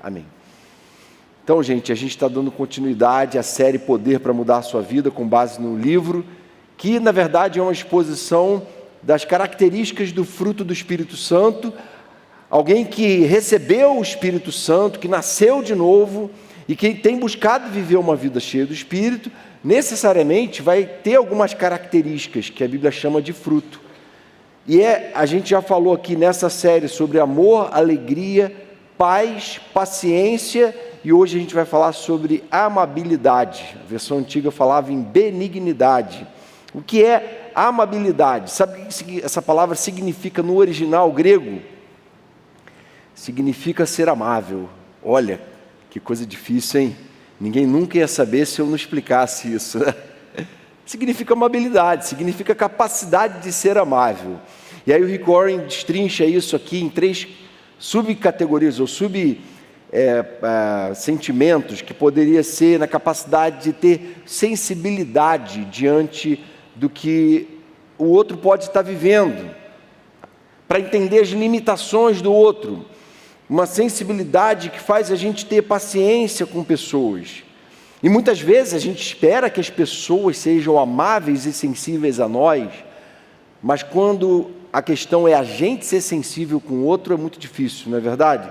Amém. Então, gente, a gente está dando continuidade à série Poder para Mudar a Sua Vida, com base no livro, que na verdade é uma exposição das características do fruto do Espírito Santo, alguém que recebeu o Espírito Santo, que nasceu de novo e que tem buscado viver uma vida cheia do Espírito, necessariamente vai ter algumas características que a Bíblia chama de fruto. E a gente já falou aqui nessa série sobre amor, alegria, paz, paciência, e hoje a gente vai falar sobre amabilidade. A versão antiga falava em benignidade. O que é amabilidade? Sabe o que essa palavra significa no original grego? Significa ser amável. Olha, que coisa difícil, hein? Ninguém nunca ia saber se eu não explicasse isso, né? Significa amabilidade, significa capacidade de ser amável. E aí o Rick Warren destrincha isso aqui em 3 subcategorias ou sentimentos, que poderia ser na capacidade de ter sensibilidade diante do que o outro pode estar vivendo, para entender as limitações do outro, uma sensibilidade que faz a gente ter paciência com pessoas. E muitas vezes a gente espera que as pessoas sejam amáveis e sensíveis a nós, mas quando a questão é a gente ser sensível com o outro, é muito difícil, não é verdade?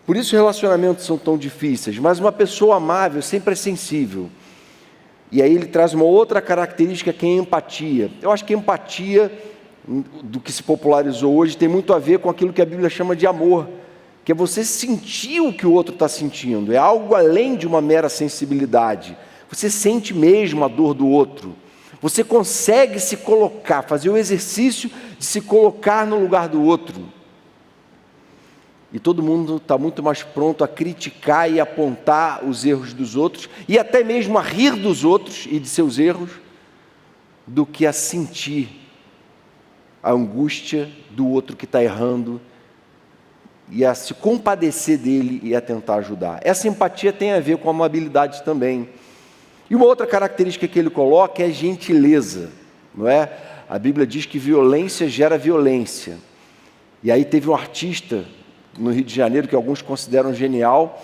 Por isso relacionamentos são tão difíceis, mas uma pessoa amável sempre é sensível. E aí ele traz uma outra característica que é a empatia. Eu acho que a empatia, do que se popularizou hoje, tem muito a ver com aquilo que a Bíblia chama de amor, que é você sentir o que o outro está sentindo, é algo além de uma mera sensibilidade. Você sente mesmo a dor do outro. Você consegue se colocar, fazer o exercício de se colocar no lugar do outro. E todo mundo está muito mais pronto a criticar e apontar os erros dos outros, e até mesmo a rir dos outros e de seus erros, do que a sentir a angústia do outro que está errando, e a se compadecer dele e a tentar ajudar. Essa empatia tem a ver com a amabilidade também. E uma outra característica que ele coloca é a gentileza, não é? A Bíblia diz que violência gera violência. E aí teve um artista no Rio de Janeiro, que alguns consideram genial,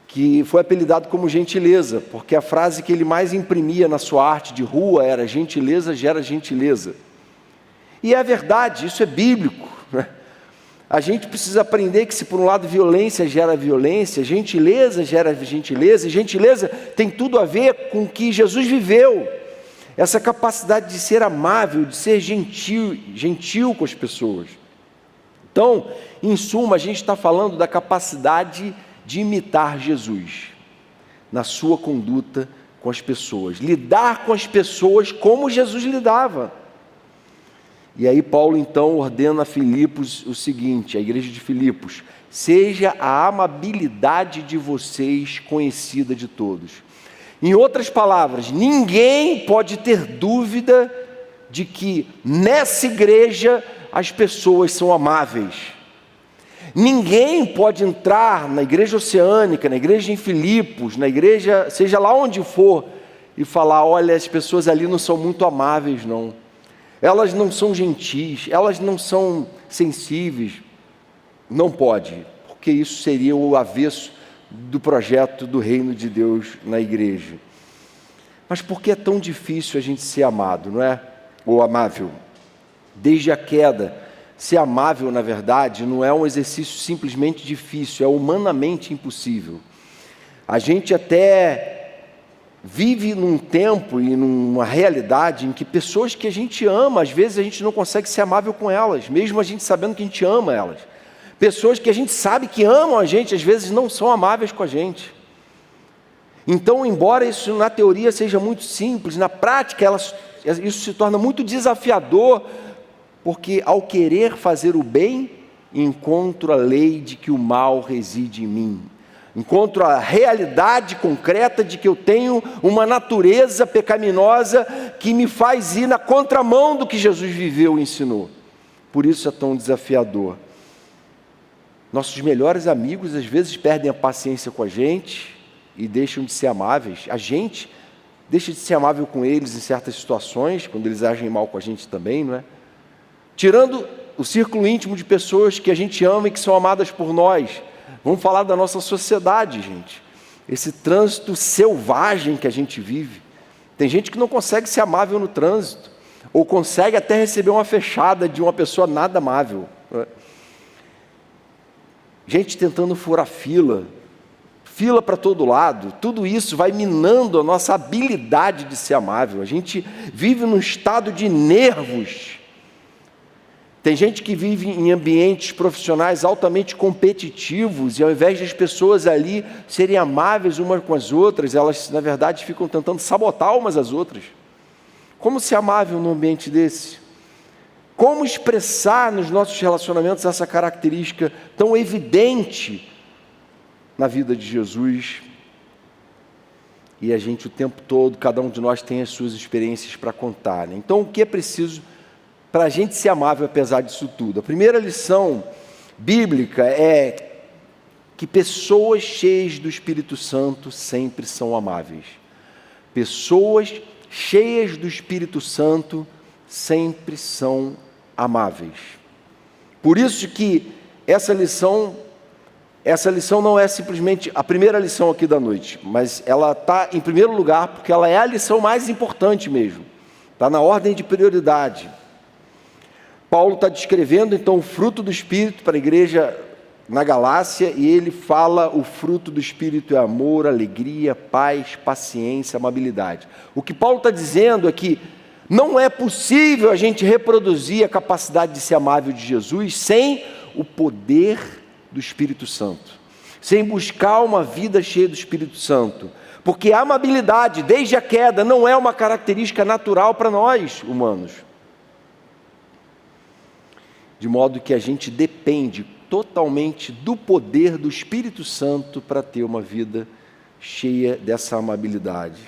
que foi apelidado como gentileza, porque a frase que ele mais imprimia na sua arte de rua era: gentileza gera gentileza. E é verdade, isso é bíblico, né? A gente precisa aprender que, se por um lado violência gera violência, gentileza gera gentileza, e gentileza tem tudo a ver com o que Jesus viveu, essa capacidade de ser amável, de ser gentil com as pessoas. Então, em suma, a gente está falando da capacidade de imitar Jesus na sua conduta com as pessoas, lidar com as pessoas como Jesus lidava. E aí Paulo então ordena a Filipos o seguinte, a igreja de Filipos: seja a amabilidade de vocês conhecida de todos. Em outras palavras, ninguém pode ter dúvida de que nessa igreja as pessoas são amáveis. Ninguém pode entrar na igreja oceânica, na igreja em Filipos, na igreja, seja lá onde for, e falar: olha, as pessoas ali não são muito amáveis, não. Elas não são gentis, elas não são sensíveis. Não pode, porque isso seria o avesso do projeto do reino de Deus na igreja. Mas por que é tão difícil a gente ser amado, não é? Ou amável? Desde a queda, ser amável, na verdade, não é um exercício simplesmente difícil, é humanamente impossível. A gente até vive num tempo e numa realidade em que pessoas que a gente ama, às vezes a gente não consegue ser amável com elas, mesmo a gente sabendo que a gente ama elas. Pessoas que a gente sabe que amam a gente, às vezes não são amáveis com a gente. Então, embora isso na teoria seja muito simples, na prática isso se torna muito desafiador, porque ao querer fazer o bem, encontro a lei de que o mal reside em mim. Encontro a realidade concreta de que eu tenho uma natureza pecaminosa que me faz ir na contramão do que Jesus viveu e ensinou. Por isso é tão desafiador. Nossos melhores amigos às vezes perdem a paciência com a gente e deixam de ser amáveis. A gente deixa de ser amável com eles em certas situações, quando eles agem mal com a gente também, não é? Tirando o círculo íntimo de pessoas que a gente ama e que são amadas por nós, Vamos falar da nossa sociedade, gente. Esse trânsito selvagem que a gente vive. Tem gente que não consegue ser amável no trânsito, ou consegue até receber uma fechada de uma pessoa nada amável. Gente tentando furar fila para todo lado. Tudo isso vai minando a nossa habilidade de ser amável. A gente vive num estado de nervos. Tem gente que vive em ambientes profissionais altamente competitivos, e ao invés das pessoas ali serem amáveis umas com as outras, elas, na verdade, ficam tentando sabotar umas às outras. Como ser amável num ambiente desse? Como expressar nos nossos relacionamentos essa característica tão evidente na vida de Jesus? E a gente o tempo todo, cada um de nós tem as suas experiências para contar, né? Então, o que é preciso para a gente ser amável apesar disso tudo? A primeira lição bíblica é que pessoas cheias do Espírito Santo sempre são amáveis. Pessoas cheias do Espírito Santo sempre são amáveis. Por isso que essa lição não é simplesmente a primeira lição aqui da noite, mas ela está em primeiro lugar porque ela é a lição mais importante mesmo. Está na ordem de prioridade. Paulo está descrevendo então o fruto do Espírito para a igreja na Galácia, e ele fala: o fruto do Espírito é amor, alegria, paz, paciência, amabilidade. O que Paulo está dizendo é que não é possível a gente reproduzir a capacidade de ser amável de Jesus sem o poder do Espírito Santo, sem buscar uma vida cheia do Espírito Santo, porque a amabilidade, desde a queda, não é uma característica natural para nós humanos. De modo que a gente depende totalmente do poder do Espírito Santo para ter uma vida cheia dessa amabilidade.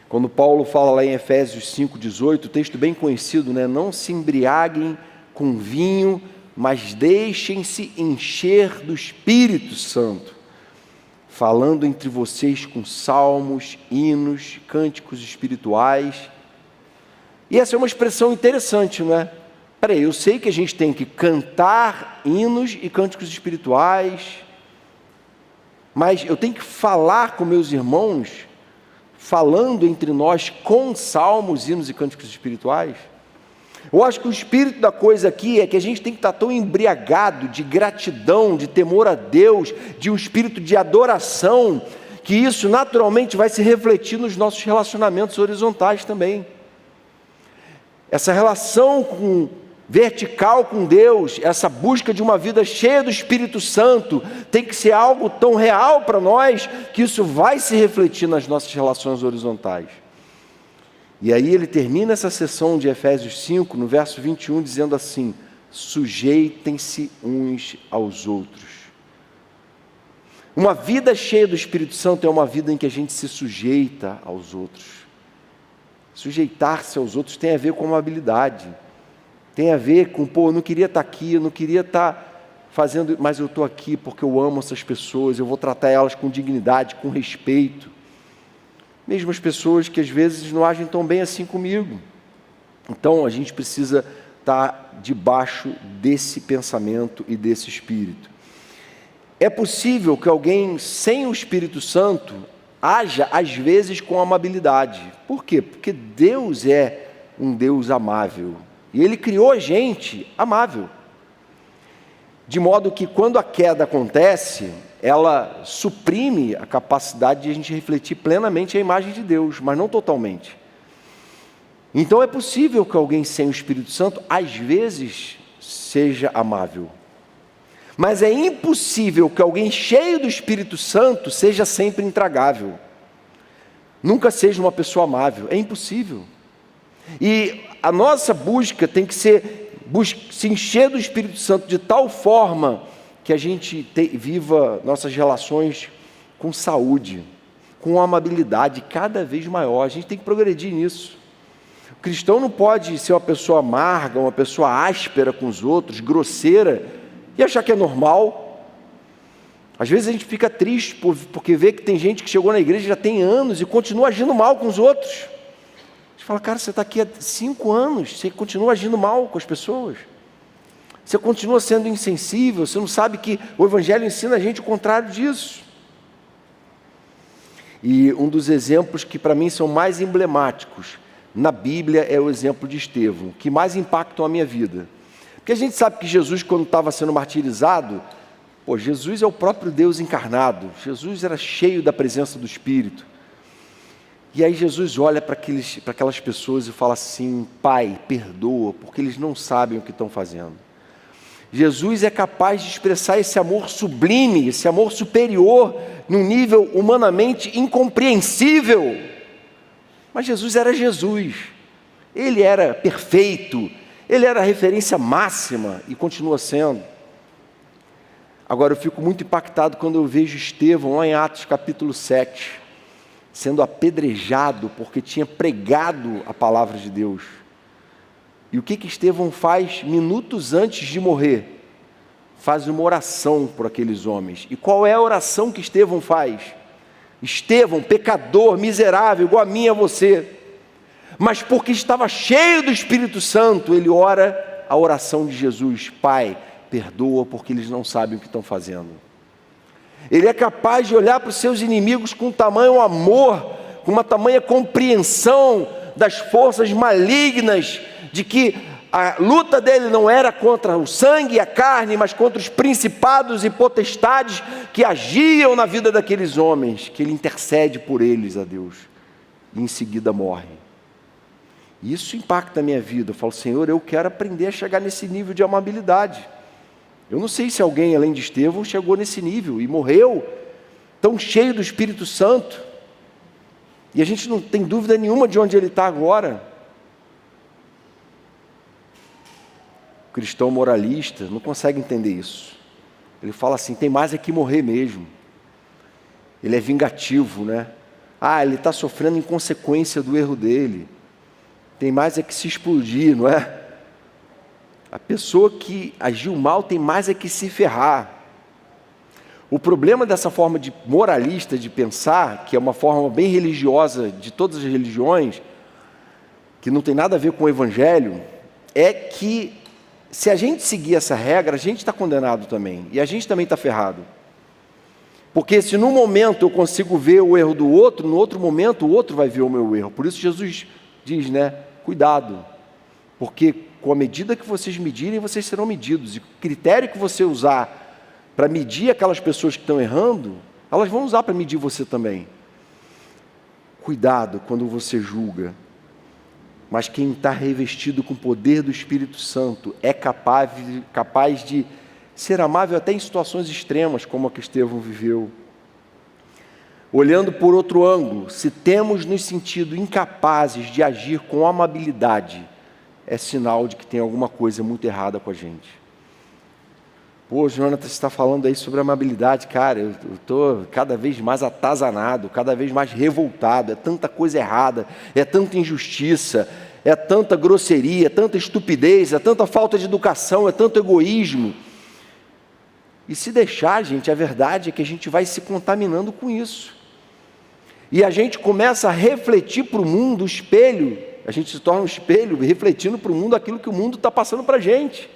Quando Paulo fala lá em Efésios 5,18, texto bem conhecido, né? Não se embriaguem com vinho, mas deixem-se encher do Espírito Santo, falando entre vocês com salmos, hinos, cânticos espirituais. E essa é uma expressão interessante, não é? Peraí, eu sei que a gente tem que cantar hinos e cânticos espirituais, mas eu tenho que falar com meus irmãos, falando entre nós com salmos, hinos e cânticos espirituais? Eu acho que o espírito da coisa aqui é que a gente tem que estar tão embriagado de gratidão, de temor a Deus, de um espírito de adoração, que isso naturalmente vai se refletir nos nossos relacionamentos horizontais também. Essa relação vertical com Deus, essa busca de uma vida cheia do Espírito Santo, tem que ser algo tão real para nós, que isso vai se refletir nas nossas relações horizontais. E aí ele termina essa sessão de Efésios 5, no verso 21, dizendo assim: sujeitem-se uns aos outros. Uma vida cheia do Espírito Santo é uma vida em que a gente se sujeita aos outros. Sujeitar-se aos outros tem a ver com amabilidade. Tem a ver com, eu não queria estar aqui, eu não queria estar fazendo, mas eu estou aqui porque eu amo essas pessoas, eu vou tratar elas com dignidade, com respeito. Mesmo as pessoas que às vezes não agem tão bem assim comigo. Então a gente precisa estar debaixo desse pensamento e desse espírito. É possível que alguém sem o Espírito Santo haja às vezes com amabilidade. Por quê? Porque Deus é um Deus amável. E Ele criou a gente amável. De modo que quando a queda acontece, ela suprime a capacidade de a gente refletir plenamente a imagem de Deus, mas não totalmente. Então é possível que alguém sem o Espírito Santo, às vezes, seja amável. Mas é impossível que alguém cheio do Espírito Santo seja sempre intragável. Nunca seja uma pessoa amável. É impossível. E a nossa busca tem que ser se encher do Espírito Santo de tal forma que a gente viva nossas relações com saúde, com amabilidade cada vez maior. A gente tem que progredir nisso. O cristão não pode ser uma pessoa amarga, uma pessoa áspera com os outros, grosseira, e achar que é normal. Às vezes a gente fica triste porque vê que tem gente que chegou na igreja já tem anos e continua agindo mal com os outros. A gente fala: cara, você está aqui há 5 anos, você continua agindo mal com as pessoas. Você continua sendo insensível, você não sabe que o Evangelho ensina a gente o contrário disso. E um dos exemplos que para mim são mais emblemáticos na Bíblia é o exemplo de Estevão, que mais impactou a minha vida. Porque a gente sabe que Jesus, quando estava sendo martirizado, Jesus é o próprio Deus encarnado, Jesus era cheio da presença do Espírito. E aí Jesus olha para aquelas pessoas e fala assim: Pai, perdoa, porque eles não sabem o que estão fazendo. Jesus é capaz de expressar esse amor sublime, esse amor superior, num nível humanamente incompreensível. Mas Jesus era Jesus, Ele era perfeito, Ele era a referência máxima e continua sendo. Agora eu fico muito impactado quando eu vejo Estevão, lá em Atos capítulo 7, sendo apedrejado porque tinha pregado a palavra de Deus. E o que Estevão faz minutos antes de morrer? Faz uma oração por aqueles homens. E qual é a oração que Estevão faz? Estevão, pecador, miserável, igual a mim e a você, mas porque estava cheio do Espírito Santo, ele ora a oração de Jesus: Pai, perdoa porque eles não sabem o que estão fazendo. Ele é capaz de olhar para os seus inimigos com tamanho amor, com uma tamanha compreensão das forças malignas, de que a luta dele não era contra o sangue e a carne, mas contra os principados e potestades que agiam na vida daqueles homens, que ele intercede por eles a Deus, e em seguida morre. Isso impacta a minha vida. Eu falo: Senhor, eu quero aprender a chegar nesse nível de amabilidade. Eu não sei se alguém além de Estevão chegou nesse nível e morreu tão cheio do Espírito Santo, e a gente não tem dúvida nenhuma de onde ele está agora. O cristão moralista não consegue entender isso. Ele fala assim: tem mais é que morrer mesmo. Ele é vingativo, né? Ele está sofrendo em consequência do erro dele. Tem mais é que se explodir, não é? A pessoa que agiu mal tem mais é que se ferrar. O problema dessa forma de moralista de pensar, que é uma forma bem religiosa de todas as religiões, que não tem nada a ver com o Evangelho, é que se a gente seguir essa regra, a gente está condenado também, e a gente também está ferrado. Porque se num momento eu consigo ver o erro do outro, no outro momento o outro vai ver o meu erro. Por isso Jesus diz, né? Cuidado, porque com a medida que vocês medirem, vocês serão medidos, e o critério que você usar para medir aquelas pessoas que estão errando, elas vão usar para medir você também. Cuidado quando você julga. Mas quem está revestido com o poder do Espírito Santo é capaz de ser amável até em situações extremas, como a que Estevão viveu. Olhando por outro ângulo, se temos nos sentido incapazes de agir com amabilidade, é sinal de que tem alguma coisa muito errada com a gente. Jonathan, você está falando aí sobre amabilidade. Cara, eu estou cada vez mais atazanado, cada vez mais revoltado. É tanta coisa errada, é tanta injustiça, é tanta grosseria, é tanta estupidez, é tanta falta de educação, é tanto egoísmo. E se deixar, gente, a verdade é que a gente vai se contaminando com isso. E a gente começa a refletir para o mundo, o espelho, a gente se torna um espelho, refletindo para o mundo aquilo que o mundo está passando para a gente.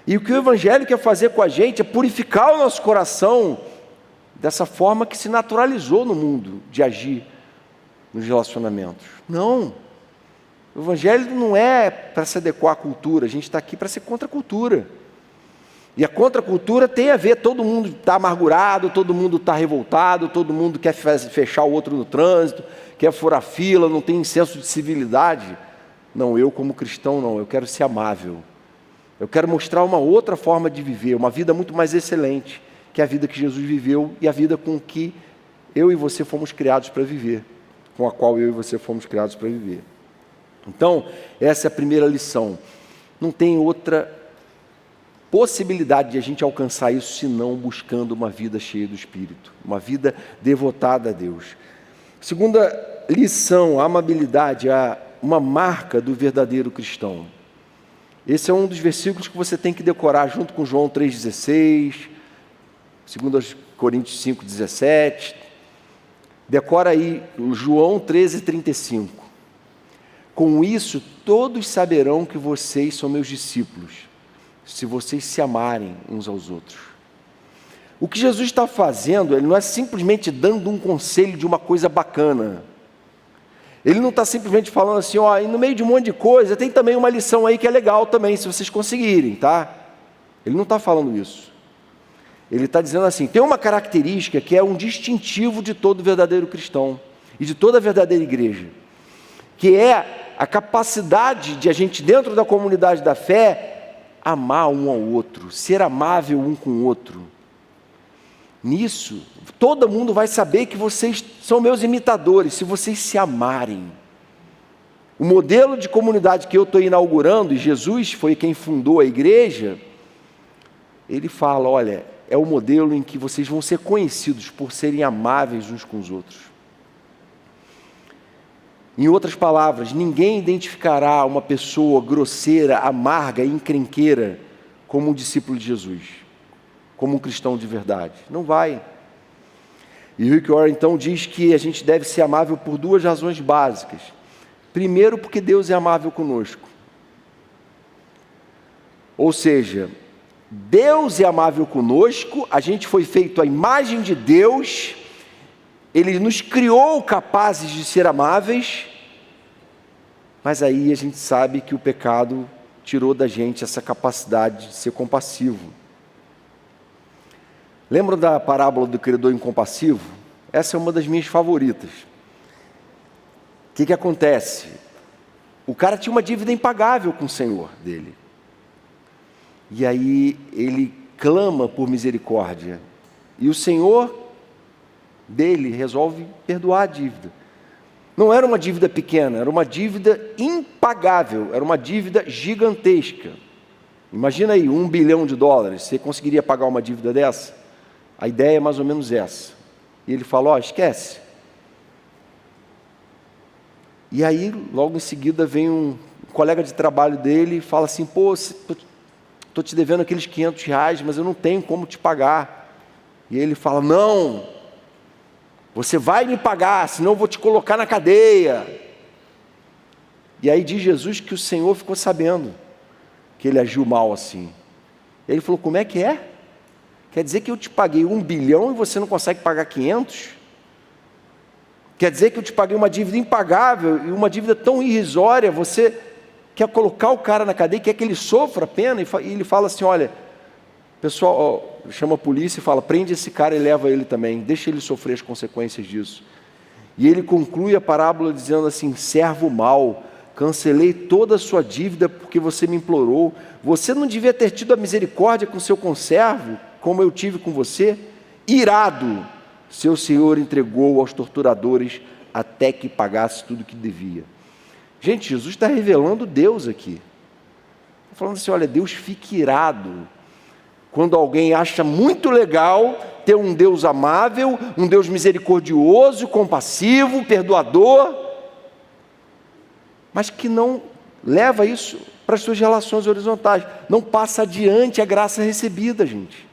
E o que o Evangelho quer fazer com a gente é purificar o nosso coração dessa forma que se naturalizou no mundo, de agir nos relacionamentos. Não, o Evangelho não é para se adequar à cultura, a gente está aqui para ser contra a cultura. E a contracultura tem a ver, todo mundo está amargurado, todo mundo está revoltado, todo mundo quer fechar o outro no trânsito, quer furar fila, não tem senso de civilidade. Não, eu como cristão não, eu quero ser amável. Eu quero mostrar uma outra forma de viver, uma vida muito mais excelente, que é a vida que Jesus viveu e a vida com que eu e você fomos criados para viver, com a qual eu e você fomos criados para viver. Então, essa é a primeira lição. Não tem outra possibilidade de a gente alcançar isso senão buscando uma vida cheia do Espírito, uma vida devotada a Deus. Segunda lição, a amabilidade é uma marca do verdadeiro cristão. Esse é um dos versículos que você tem que decorar junto com João 3,16, 2 Coríntios 5,17. Decora aí João 13,35. Com isso, todos saberão que vocês são meus discípulos, se vocês se amarem uns aos outros. O que Jesus está fazendo, ele não é simplesmente dando um conselho de uma coisa bacana. Ele não está simplesmente falando assim, ó, e no meio de um monte de coisa, tem também uma lição aí que é legal também, se vocês conseguirem, tá? Ele não está falando isso. Ele está dizendo assim, tem uma característica que é um distintivo de todo verdadeiro cristão e de toda verdadeira igreja, que é a capacidade de a gente, dentro da comunidade da fé, amar um ao outro, ser amável um com o outro. Nisso, todo mundo vai saber que vocês são meus imitadores, se vocês se amarem. O modelo de comunidade que eu estou inaugurando, e Jesus foi quem fundou a igreja, ele fala, olha, é o modelo em que vocês vão ser conhecidos por serem amáveis uns com os outros. Em outras palavras, ninguém identificará uma pessoa grosseira, amarga, encrenqueira como um discípulo de Jesus, como um cristão de verdade. Não vai. E Rick Warren então diz que a gente deve ser amável por duas razões básicas. Primeiro, porque Deus é amável conosco. Ou seja, Deus é amável conosco, a gente foi feito à imagem de Deus, Ele nos criou capazes de ser amáveis, mas aí a gente sabe que o pecado tirou da gente essa capacidade de ser compassivo. Lembram da parábola do credor incompassivo? Essa é uma das minhas favoritas. O que acontece? O cara tinha uma dívida impagável com o Senhor dele. E aí ele clama por misericórdia. E o Senhor dele resolve perdoar a dívida. Não era uma dívida pequena, era uma dívida impagável, era uma dívida gigantesca. Imagina aí, $1 bilhão, você conseguiria pagar uma dívida dessa? A ideia é mais ou menos essa. E ele fala, ó, esquece. E aí, logo em seguida, vem um colega de trabalho dele e fala assim, pô, estou te devendo aqueles R$500, mas eu não tenho como te pagar. E ele fala, não, você vai me pagar, senão eu vou te colocar na cadeia. E aí diz Jesus que o Senhor ficou sabendo que ele agiu mal assim. Ele falou, como é que é? Quer dizer que eu te paguei $1 bilhão e você não consegue pagar 500? Quer dizer que eu te paguei uma dívida impagável e uma dívida tão irrisória, você quer colocar o cara na cadeia, quer que ele sofra a pena? E ele fala assim, olha, pessoal, chama a polícia e fala, prende esse cara e leva ele também, deixa ele sofrer as consequências disso. E ele conclui a parábola dizendo assim, servo mau, cancelei toda a sua dívida porque você me implorou, você não devia ter tido a misericórdia com seu conservo, como eu tive com você? Irado, seu senhor entregou aos torturadores até que pagasse tudo o que devia. Gente, Jesus está revelando Deus aqui. Está falando assim, olha, Deus fica irado quando alguém acha muito legal ter um Deus amável, um Deus misericordioso, compassivo, perdoador, mas que não leva isso para as suas relações horizontais, não passa adiante a graça recebida, gente.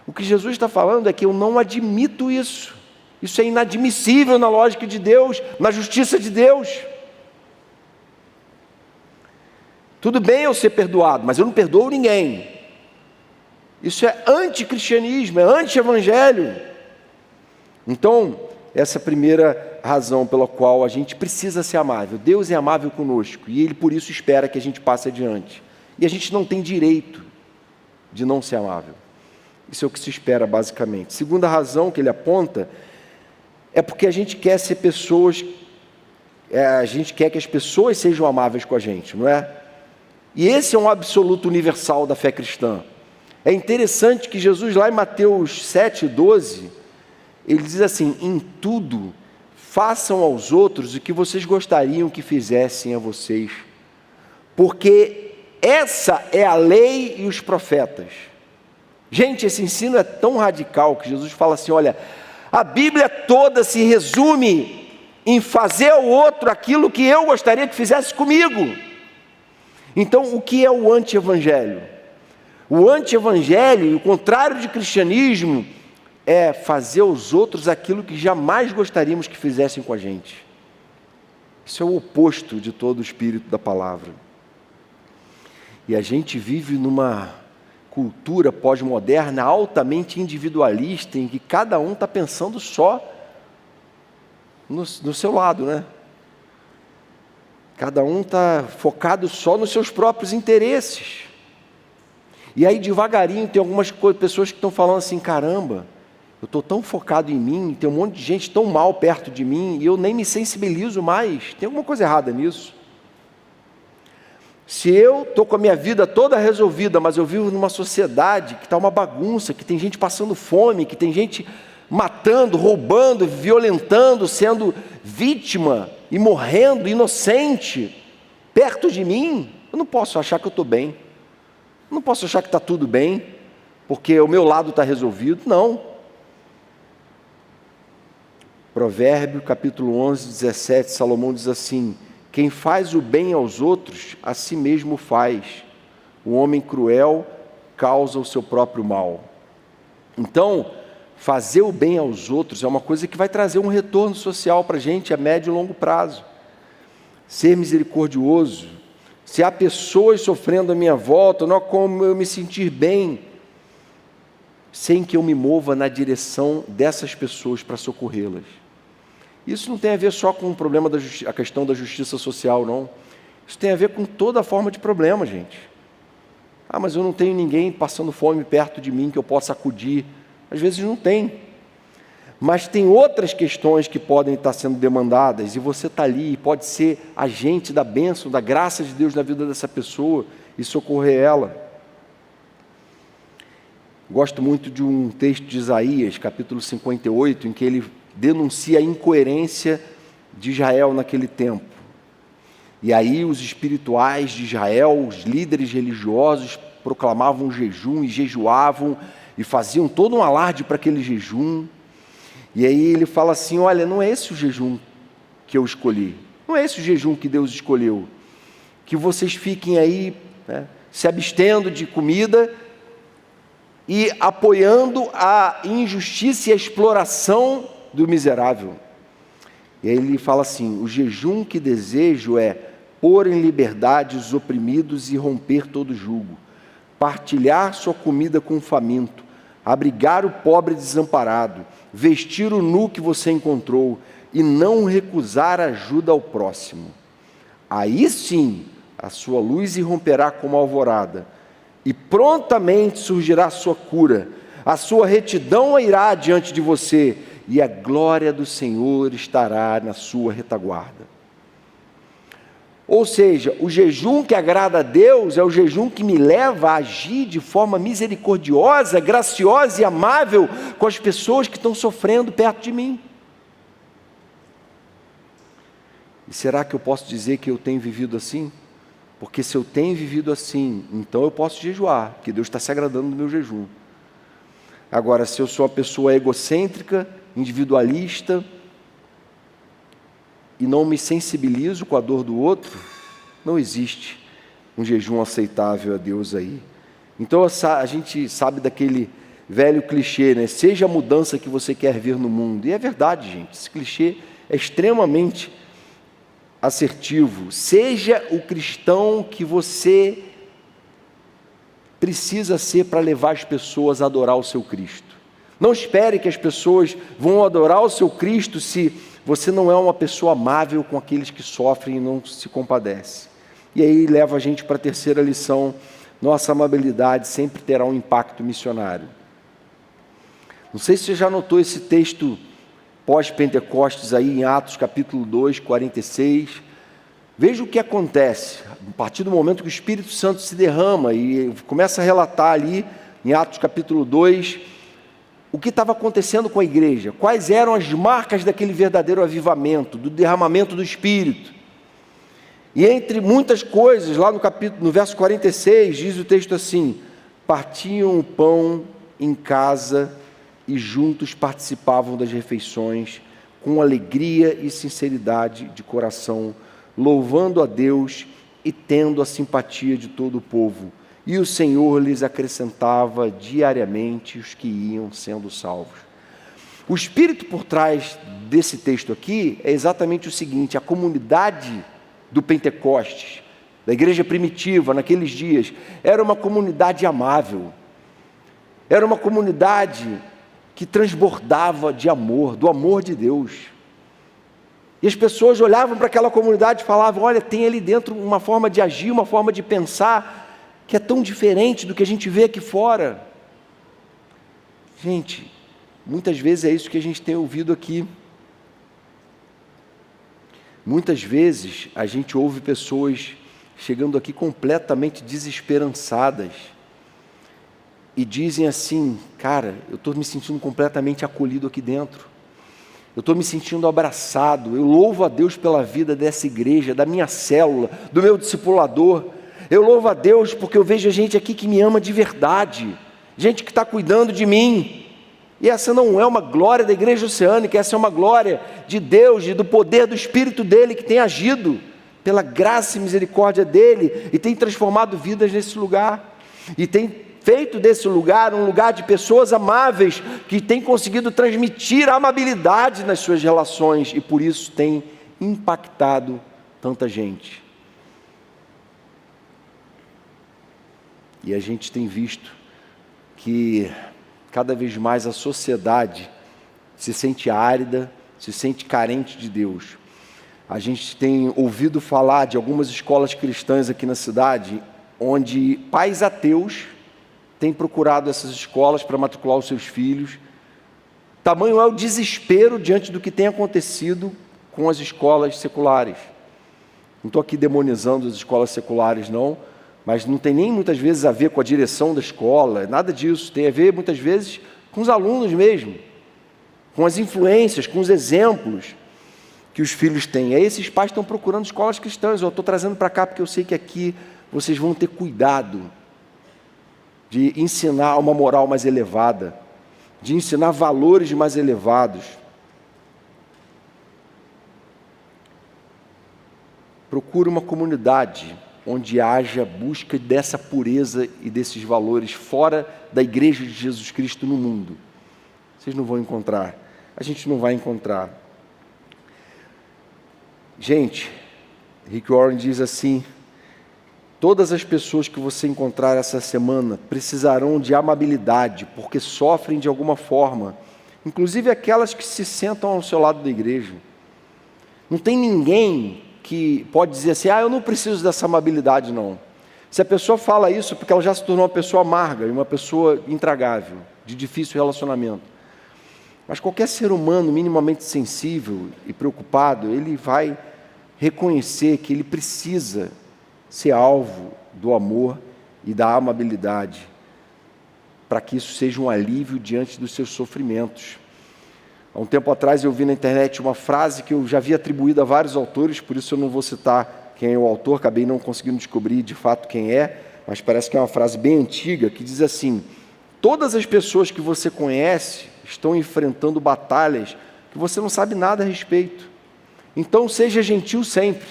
O que Jesus está falando é que eu não admito isso. Isso é inadmissível na lógica de Deus, na justiça de Deus. Tudo bem eu ser perdoado, mas eu não perdoo ninguém. Isso é anticristianismo, é anti-evangelho. Então, essa é a primeira razão pela qual a gente precisa ser amável. Deus é amável conosco e Ele por isso espera que a gente passe adiante. E a gente não tem direito de não ser amável. Isso é o que se espera basicamente. Segunda razão que ele aponta é porque a gente quer ser pessoas, a gente quer que as pessoas sejam amáveis com a gente, não é? E esse é um absoluto universal da fé cristã. É interessante que Jesus lá em Mateus 7:12, ele diz assim, em tudo, façam aos outros o que vocês gostariam que fizessem a vocês, porque essa é a lei e os profetas. Gente, esse ensino é tão radical que Jesus fala assim, olha, a Bíblia toda se resume em fazer ao outro aquilo que eu gostaria que fizesse comigo. Então, o que é o anti-evangelho? O anti-evangelho, o contrário de cristianismo, é fazer aos outros aquilo que jamais gostaríamos que fizessem com a gente. Isso é o oposto de todo o espírito da palavra. E a gente vive numa cultura pós-moderna altamente individualista, em que cada um está pensando só no seu lado, né? Cada um está focado só nos seus próprios interesses. E aí devagarinho tem algumas pessoas que estão falando assim, caramba, eu estou tão focado em mim, tem um monte de gente tão mal perto de mim, e eu nem me sensibilizo mais. Tem alguma coisa errada nisso? Se eu estou com a minha vida toda resolvida, mas eu vivo numa sociedade que está uma bagunça, que tem gente passando fome, que tem gente matando, roubando, violentando, sendo vítima e morrendo, inocente, perto de mim, eu não posso achar que eu estou bem. Eu não posso achar que está tudo bem, porque o meu lado está resolvido. Não. Provérbio, capítulo 11, 17, Salomão diz assim: quem faz o bem aos outros, a si mesmo faz. O homem cruel causa o seu próprio mal. Então, fazer o bem aos outros é uma coisa que vai trazer um retorno social para a gente a médio e longo prazo. Ser misericordioso. Se há pessoas sofrendo à minha volta, não há como eu me sentir bem sem que eu me mova na direção dessas pessoas para socorrê-las. Isso não tem a ver só com o problema a questão da justiça social, não. Isso tem a ver com toda forma de problema, gente. Ah, mas eu não tenho ninguém passando fome perto de mim que eu possa acudir. Às vezes não tem. Mas tem outras questões que podem estar sendo demandadas, e você está ali e pode ser agente da bênção, da graça de Deus na vida dessa pessoa e socorrer ela. Gosto muito de um texto de Isaías, capítulo 58, em que ele denuncia a incoerência de Israel naquele tempo. E aí os espirituais de Israel, os líderes religiosos, proclamavam jejum e jejuavam e faziam todo um alarde para aquele jejum. E aí ele fala assim, olha, não é esse o jejum que eu escolhi, não é esse o jejum que Deus escolheu, que vocês fiquem aí, né, se abstendo de comida e apoiando a injustiça e a exploração do miserável. E aí ele fala assim, o jejum que desejo é pôr em liberdade os oprimidos e romper todo jugo, partilhar sua comida com o faminto, abrigar o pobre desamparado, vestir o nu que você encontrou e não recusar ajuda ao próximo. Aí sim a sua luz irromperá como a alvorada e prontamente surgirá a sua cura, a sua retidão irá diante de você e a glória do Senhor estará na sua retaguarda. Ou seja, o jejum que agrada a Deus é o jejum que me leva a agir de forma misericordiosa, graciosa e amável com as pessoas que estão sofrendo perto de mim. E será que eu posso dizer que eu tenho vivido assim? Porque se eu tenho vivido assim, então eu posso jejuar, porque Deus está se agradando do meu jejum. Agora, se eu sou uma pessoa egocêntrica, individualista, e não me sensibilizo com a dor do outro, não existe um jejum aceitável a Deus aí. Então a gente sabe daquele velho clichê, né? Seja a mudança que você quer ver no mundo. E é verdade, gente, esse clichê é extremamente assertivo. Seja o cristão que você precisa ser para levar as pessoas a adorar o seu Cristo. Não espere que as pessoas vão adorar o seu Cristo se você não é uma pessoa amável com aqueles que sofrem e não se compadece. E aí leva a gente para a terceira lição, nossa amabilidade sempre terá um impacto missionário. Não sei se você já notou esse texto pós-Pentecostes aí em Atos capítulo 2, 46. Veja o que acontece, a partir do momento que o Espírito Santo se derrama e começa a relatar ali em Atos capítulo 2, o que estava acontecendo com a igreja, quais eram as marcas daquele verdadeiro avivamento, do derramamento do Espírito. E entre muitas coisas, lá no verso 46, diz o texto assim, partiam o pão em casa e juntos participavam das refeições, com alegria e sinceridade de coração, louvando a Deus e tendo a simpatia de todo o povo. E o Senhor lhes acrescentava diariamente os que iam sendo salvos. O espírito por trás desse texto aqui é exatamente o seguinte, a comunidade do Pentecostes da igreja primitiva, naqueles dias, era uma comunidade amável, era uma comunidade que transbordava de amor, do amor de Deus. E as pessoas olhavam para aquela comunidade e falavam: olha, tem ali dentro uma forma de agir, uma forma de pensar, que é tão diferente do que a gente vê aqui fora. Gente, muitas vezes é isso que a gente tem ouvido aqui. Muitas vezes a gente ouve pessoas chegando aqui completamente desesperançadas e dizem assim: cara, eu estou me sentindo completamente acolhido aqui dentro, eu estou me sentindo abraçado, eu louvo a Deus pela vida dessa igreja, da minha célula, do meu discipulador, eu louvo a Deus porque eu vejo gente aqui que me ama de verdade, gente que está cuidando de mim. E essa não é uma glória da Igreja Oceânica, essa é uma glória de Deus e do poder do Espírito dEle que tem agido pela graça e misericórdia dEle e tem transformado vidas nesse lugar e tem feito desse lugar um lugar de pessoas amáveis que têm conseguido transmitir amabilidade nas suas relações e por isso tem impactado tanta gente. E a gente tem visto que cada vez mais a sociedade se sente árida, se sente carente de Deus. A gente tem ouvido falar de algumas escolas cristãs aqui na cidade, onde pais ateus têm procurado essas escolas para matricular os seus filhos. Tamanho é o desespero diante do que tem acontecido com as escolas seculares. Não estou aqui demonizando as escolas seculares, não, mas não tem nem muitas vezes a ver com a direção da escola, nada disso, tem a ver muitas vezes com os alunos mesmo, com as influências, com os exemplos que os filhos têm. Aí esses pais estão procurando escolas cristãs. Eu estou trazendo para cá porque eu sei que aqui vocês vão ter cuidado de ensinar uma moral mais elevada, de ensinar valores mais elevados. Procure uma comunidade onde haja busca dessa pureza e desses valores fora da Igreja de Jesus Cristo no mundo. Vocês não vão encontrar, a gente não vai encontrar. Gente, Rick Warren diz assim: todas as pessoas que você encontrar essa semana precisarão de amabilidade, porque sofrem de alguma forma, inclusive aquelas que se sentam ao seu lado da igreja. Não tem ninguém que pode dizer assim: eu não preciso dessa amabilidade, não. Se a pessoa fala isso, é porque ela já se tornou uma pessoa amarga e uma pessoa intragável, de difícil relacionamento. Mas qualquer ser humano minimamente sensível e preocupado, ele vai reconhecer que ele precisa ser alvo do amor e da amabilidade, para que isso seja um alívio diante dos seus sofrimentos. Há um tempo atrás eu vi na internet uma frase que eu já havia atribuído a vários autores, por isso eu não vou citar quem é o autor, acabei não conseguindo descobrir de fato quem é, mas parece que é uma frase bem antiga, que diz assim: todas as pessoas que você conhece estão enfrentando batalhas que você não sabe nada a respeito. Então seja gentil sempre.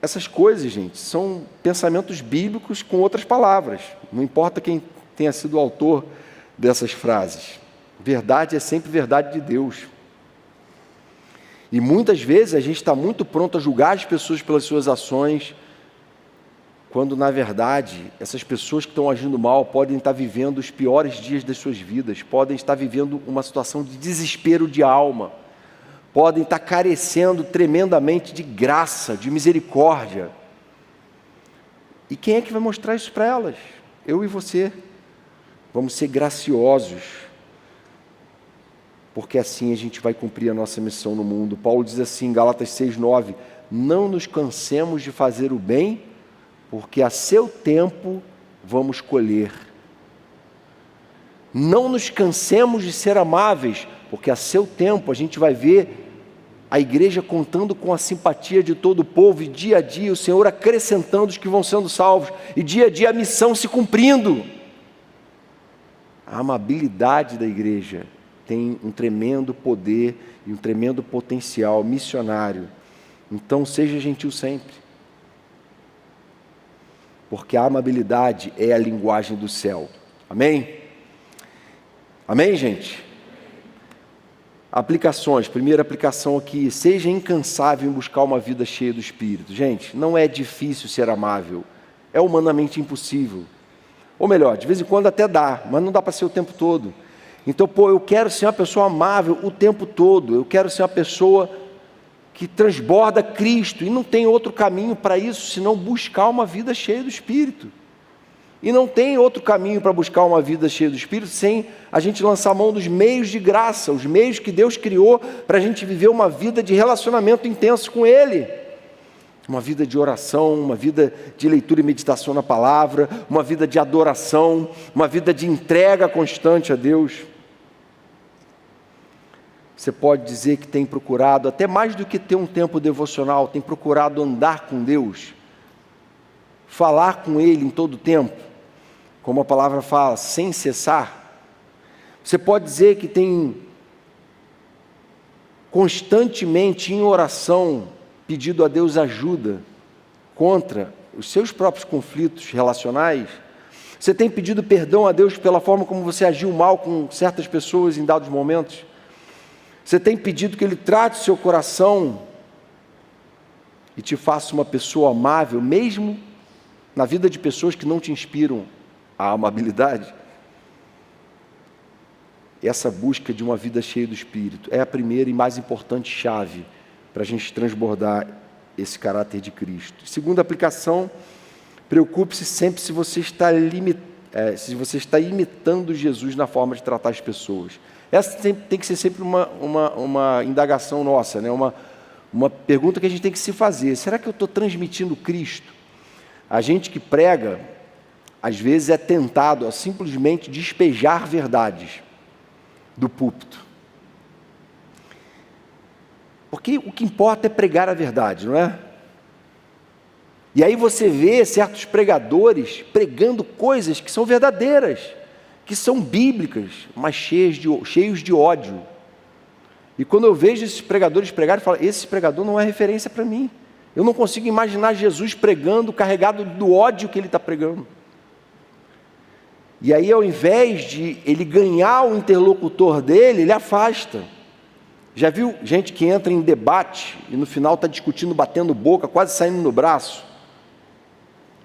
Essas coisas, gente, são pensamentos bíblicos com outras palavras. Não importa quem tenha sido o autor dessas frases. Verdade é sempre verdade de Deus. E muitas vezes a gente está muito pronto a julgar as pessoas pelas suas ações, quando na verdade essas pessoas que estão agindo mal podem estar vivendo os piores dias das suas vidas, podem estar vivendo uma situação de desespero de alma, podem estar carecendo tremendamente de graça, de misericórdia. E quem é que vai mostrar isso para elas? Eu e você. Vamos ser graciosos, porque assim a gente vai cumprir a nossa missão no mundo. Paulo diz assim em Gálatas 6:9: não nos cansemos de fazer o bem, porque a seu tempo vamos colher. Não nos cansemos de ser amáveis, porque a seu tempo a gente vai ver a igreja contando com a simpatia de todo o povo, e dia a dia o Senhor acrescentando os que vão sendo salvos, e dia a dia a missão se cumprindo. A amabilidade da igreja tem um tremendo poder e um tremendo potencial missionário. Então seja gentil sempre, porque a amabilidade é a linguagem do céu. Amém? Amém, gente? Aplicações. Primeira aplicação aqui: seja incansável em buscar uma vida cheia do Espírito. Gente, não é difícil ser amável, é humanamente impossível. Ou melhor, de vez em quando até dá, mas não dá para ser o tempo todo. Então, eu quero ser uma pessoa amável o tempo todo, eu quero ser uma pessoa que transborda Cristo, e não tem outro caminho para isso, senão buscar uma vida cheia do Espírito. E não tem outro caminho para buscar uma vida cheia do Espírito sem a gente lançar mão dos meios de graça, os meios que Deus criou para a gente viver uma vida de relacionamento intenso com Ele. Uma vida de oração, uma vida de leitura e meditação na palavra, uma vida de adoração, uma vida de entrega constante a Deus. Você pode dizer que tem procurado, até mais do que ter um tempo devocional, tem procurado andar com Deus, falar com Ele em todo o tempo, como a palavra fala, sem cessar. Você pode dizer que tem constantemente em oração pedido a Deus ajuda contra os seus próprios conflitos relacionais. Você tem pedido perdão a Deus pela forma como você agiu mal com certas pessoas em dados momentos. Você tem pedido que Ele trate o seu coração e te faça uma pessoa amável, mesmo na vida de pessoas que não te inspiram a amabilidade. Essa busca de uma vida cheia do Espírito é a primeira e mais importante chave para a gente transbordar esse caráter de Cristo. Segunda aplicação: preocupe-se sempre se você está imitando Jesus na forma de tratar as pessoas. Essa tem que ser sempre uma indagação nossa, né? Uma pergunta que a gente tem que se fazer: será que eu estou transmitindo Cristo? A gente que prega, às vezes é tentado a simplesmente despejar verdades do púlpito. Porque o que importa é pregar a verdade, não é? E aí você vê certos pregadores pregando coisas que são verdadeiras, que são bíblicas, mas cheios de ódio. E quando eu vejo esses pregadores pregarem, eu falo: esse pregador não é referência para mim. Eu não consigo imaginar Jesus pregando, carregado do ódio que ele está pregando. E aí, ao invés de ele ganhar o interlocutor dele, ele afasta. Já viu gente que entra em debate e no final está discutindo, batendo boca, quase saindo no braço?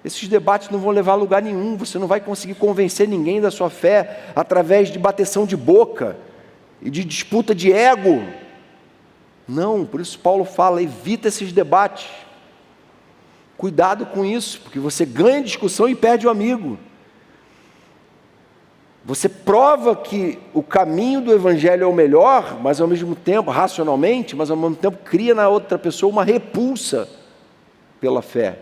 Esses debates não vão levar a lugar nenhum. Você não vai conseguir convencer ninguém da sua fé através de bateção de boca e de disputa de ego. Não, por isso Paulo fala: evita esses debates. Cuidado com isso, porque você ganha discussão e perde o amigo. Você prova que o caminho do Evangelho é o melhor, mas ao mesmo tempo, racionalmente, mas ao mesmo tempo cria na outra pessoa uma repulsa pela fé.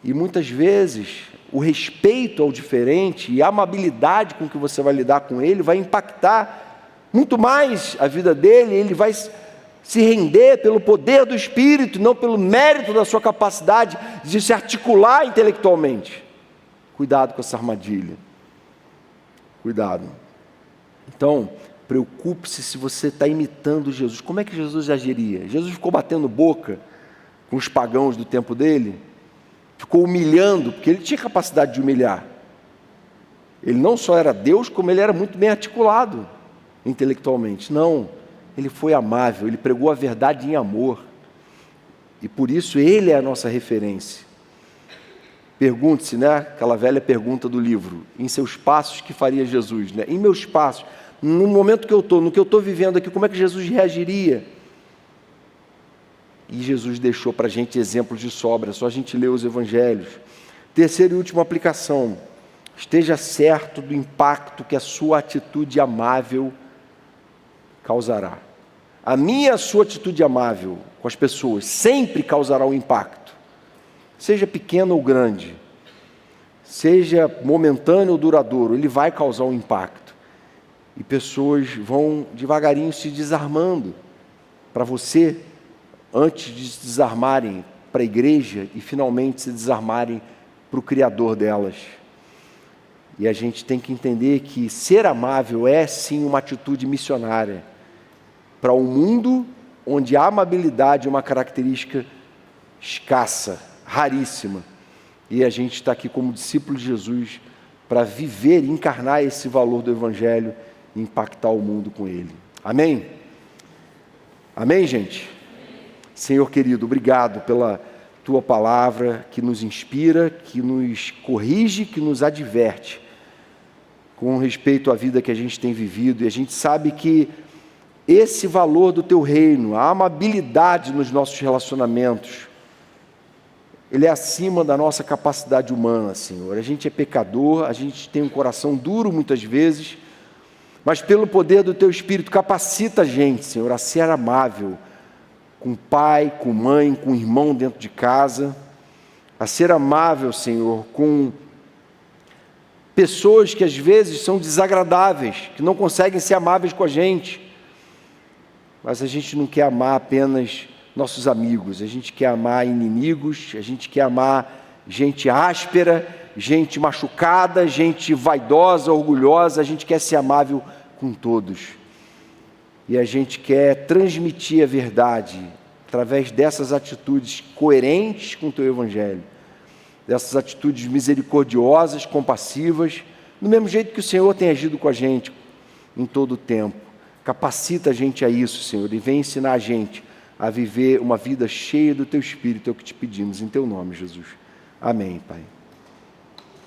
E muitas vezes o respeito ao diferente e a amabilidade com que você vai lidar com ele vai impactar muito mais a vida dele. Ele vai se render pelo poder do Espírito, não pelo mérito da sua capacidade de se articular intelectualmente. Cuidado com essa armadilha. Cuidado. Então, preocupe-se se você está imitando Jesus. Como é que Jesus agiria? Jesus ficou batendo boca com os pagãos do tempo dele? Ficou humilhando, porque ele tinha capacidade de humilhar. Ele não só era Deus, como ele era muito bem articulado intelectualmente. Não, ele foi amável, ele pregou a verdade em amor. E por isso ele é a nossa referência. Pergunte-se, né? Aquela velha pergunta do livro: em seus passos, que faria Jesus? Né? Em meus passos, no momento que eu estou, no que eu estou vivendo aqui, como é que Jesus reagiria? E Jesus deixou para a gente exemplos de sobra, só a gente ler os evangelhos. Terceira e última aplicação: esteja certo do impacto que a sua atitude amável causará. A minha e a sua atitude amável com as pessoas sempre causará um impacto. Seja pequeno ou grande, seja momentâneo ou duradouro, ele vai causar um impacto. E pessoas vão devagarinho se desarmando para você, antes de se desarmarem para a igreja e finalmente se desarmarem para o Criador delas. E a gente tem que entender que ser amável é sim uma atitude missionária para um mundo onde a amabilidade é uma característica escassa, raríssima, e a gente está aqui como discípulo de Jesus para viver e encarnar esse valor do Evangelho e impactar o mundo com ele. Amém? Amém, gente? Senhor querido, obrigado pela Tua palavra que nos inspira, que nos corrige, que nos adverte com respeito à vida que a gente tem vivido. E a gente sabe que esse valor do Teu reino, a amabilidade nos nossos relacionamentos, ele é acima da nossa capacidade humana, Senhor. A gente é pecador, a gente tem um coração duro muitas vezes, mas pelo poder do Teu Espírito, capacita a gente, Senhor, a ser amável com pai, com mãe, com irmão dentro de casa, a ser amável, Senhor, com pessoas que às vezes são desagradáveis, que não conseguem ser amáveis com a gente, mas a gente não quer amar apenas nossos amigos, a gente quer amar inimigos, a gente quer amar gente áspera, gente machucada, gente vaidosa, orgulhosa, a gente quer ser amável com todos. E a gente quer transmitir a verdade através dessas atitudes coerentes com o Teu Evangelho, dessas atitudes misericordiosas, compassivas, do mesmo jeito que o Senhor tem agido com a gente em todo o tempo. Capacita a gente a isso, Senhor, e vem ensinar a gente a viver uma vida cheia do Teu Espírito, é o que te pedimos, em Teu nome, Jesus. Amém, Pai.